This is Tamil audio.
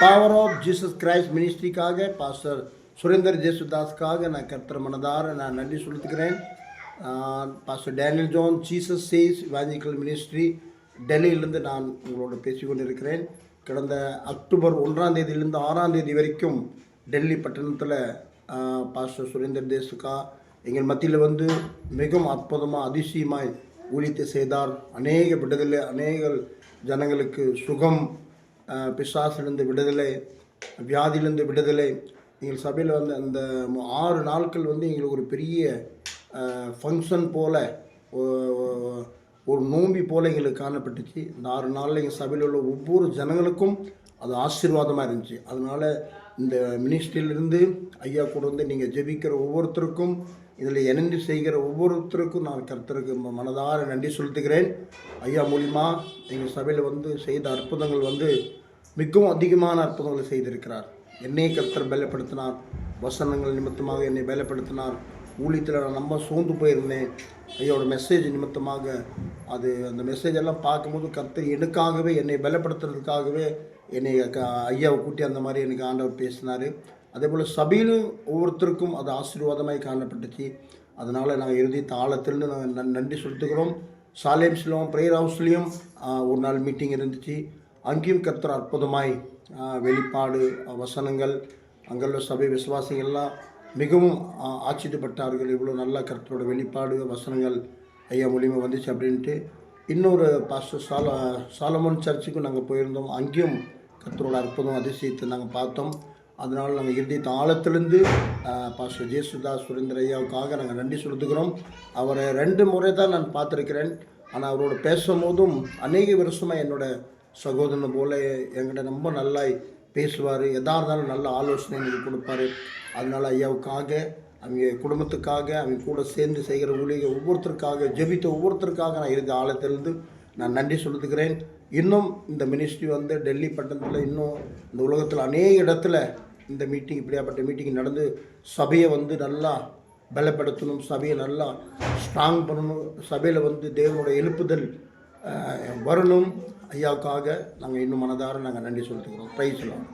பவர் ஆஃப் ஜீசஸ் கிரைஸ்ட் மினிஸ்ட்ரிக்காக பாஸ்டர் சுரேந்தர் ஜேசுதாஸ்க்காக நான் கர்த்தர் மனதார நான் நன்றி செலுத்துகிறேன். Pastor Daniel John Jesus chase evangelical ministry டெல்லியிலிருந்து நான் உங்களோட பேசிக்கொண்டிருக்கிறேன். கடந்த அக்டோபர் 1ஆம் தேதியிலிருந்து 6ஆம் தேதி வரைக்கும் டெல்லி பட்டணத்தில் பாஸ்டர் சுரேந்தர் தேசுக்கா எங்கள் மத்தியில் மிகவும் அற்புதமாக அதிசயமாய் ஊழியத்தை செய்தார். அநேக விடுதலை, அநேக ஜனங்களுக்கு சுகம், பிசாசிலிருந்து விடுதலை, வியாதியிலிருந்து விடுதலை. எங்கள் சபையில் அந்த 6 நாட்கள் எங்களுக்கு ஒரு பெரிய ஃபங்க்ஷன் போல், ஒரு நோம்பி போல் எங்களுக்கு காணப்பட்டுச்சு. இந்த 6 நாளில் எங்கள் சபையில் உள்ள ஒவ்வொரு ஜனங்களுக்கும் அது ஆசீர்வாதமாக இருந்துச்சு. அதனால் இந்த மினிஸ்ட்ரியிலிருந்து ஐயா கூட நீங்கள் ஜெபிக்கிற ஒவ்வொருத்தருக்கும், இதில் இணைந்து செய்கிற ஒவ்வொருத்தருக்கும் நான் கர்த்தருக்கு மனதார நன்றி செலுத்துகிறேன். ஐயா மூலிமா எங்கள் சபையில் செய்த அற்புதங்கள் மிகவும் அதிகமான அற்புதங்களை செய்திருக்கிறார். என்னை கர்த்தர் பலப்படுத்தினார். வசனங்கள் நிமித்தமாக என்னை பலப்படுத்தினார். ஊழியத்தில் நான் ரொம்ப சோர்ந்து போயிருந்தேன். ஐயாவோட மெசேஜ் நிமித்தமாக அந்த மெசேஜ் எல்லாம் பார்க்கும்போது கர்த்தர் எனக்காகவே, என்னை பலப்படுத்துறதுக்காகவே என்னை ஐயாவை கூட்டி அந்த மாதிரி எனக்கு ஆண்டவர் பேசினார். அதே போல் சபையிலும் ஒவ்வொருத்தருக்கும் அது ஆசீர்வாதமாய் காணப்பட்டுச்சு. அதனால் நாங்கள் இறுதி தாளத்திலிருந்து நாங்கள் நன்றி செலுத்துகிறோம். சாலேம் சிலோம் ப்ரேயர் ஹவுஸ்லேயும் ஒரு நாள் மீட்டிங் இருந்துச்சு. அங்கேயும் கர்த்தர் அற்புதமாய் வெளிப்பாடு, வசனங்கள், அங்குள்ள சபை விசுவாசிகள்லாம் மிகவும் ஆச்சரியப்பட்டார்கள். இவ்வளோ நல்லா கர்த்தரோட வெளிப்பாடு, வசனங்கள் ஐயா மூலியமாக வந்துச்சு அப்படின்ட்டு. இன்னொரு பாஸ்டர் சாலமோன் சர்ச்சுக்கும் நாங்கள் போயிருந்தோம். அங்கேயும் கர்த்தரோட அற்புதம், அதிசயத்தை நாங்கள் பார்த்தோம். அதனால் நாங்கள் இறுதி தாளத்திலிருந்து பாஸ்டர் ஜேசுதாஸ் சுரேந்தர் ஐயாவுக்காக நாங்கள் நன்றி செலுத்துகிறோம். அவரை 2 முறை தான் நான் பார்த்துருக்கிறேன். ஆனால் அவரோட பேசும்போதும் அநேக வருஷமாக என்னோட சகோதரனை போல் என்கிட்ட ரொம்ப நல்லா பேசுவார். எதாக இருந்தாலும் நல்ல ஆலோசனை எனக்கு கொடுப்பாரு. அதனால் ஐயாவுக்காக, அவங்க குடும்பத்துக்காக, அவங்க கூட சேர்ந்து செய்கிற ஊழியர்கள் ஒவ்வொருத்தருக்காக, ஜெபித்த ஒவ்வொருத்தருக்காக நான் இறுதி ஆழத்திலிருந்து நான் நன்றி செலுத்துகிறேன். இன்னும் இந்த மினிஸ்ட்ரி டெல்லி பட்டணத்தில், இன்னும் இந்த உலகத்தில் அநேக இடத்துல இந்த மீட்டிங், இப்படியாப்பட்ட மீட்டிங் நடந்து சபையை நல்லா பலப்படுத்தணும், சபையை நல்லா ஸ்ட்ராங் பண்ணணும், சபையில் தேவனோட எழுப்புதல் வரணும். ஐயாவுக்காக நாங்கள் இன்னும் மனதார நாங்கள் நன்றி செலுத்துகிறோம். Praise the Lord.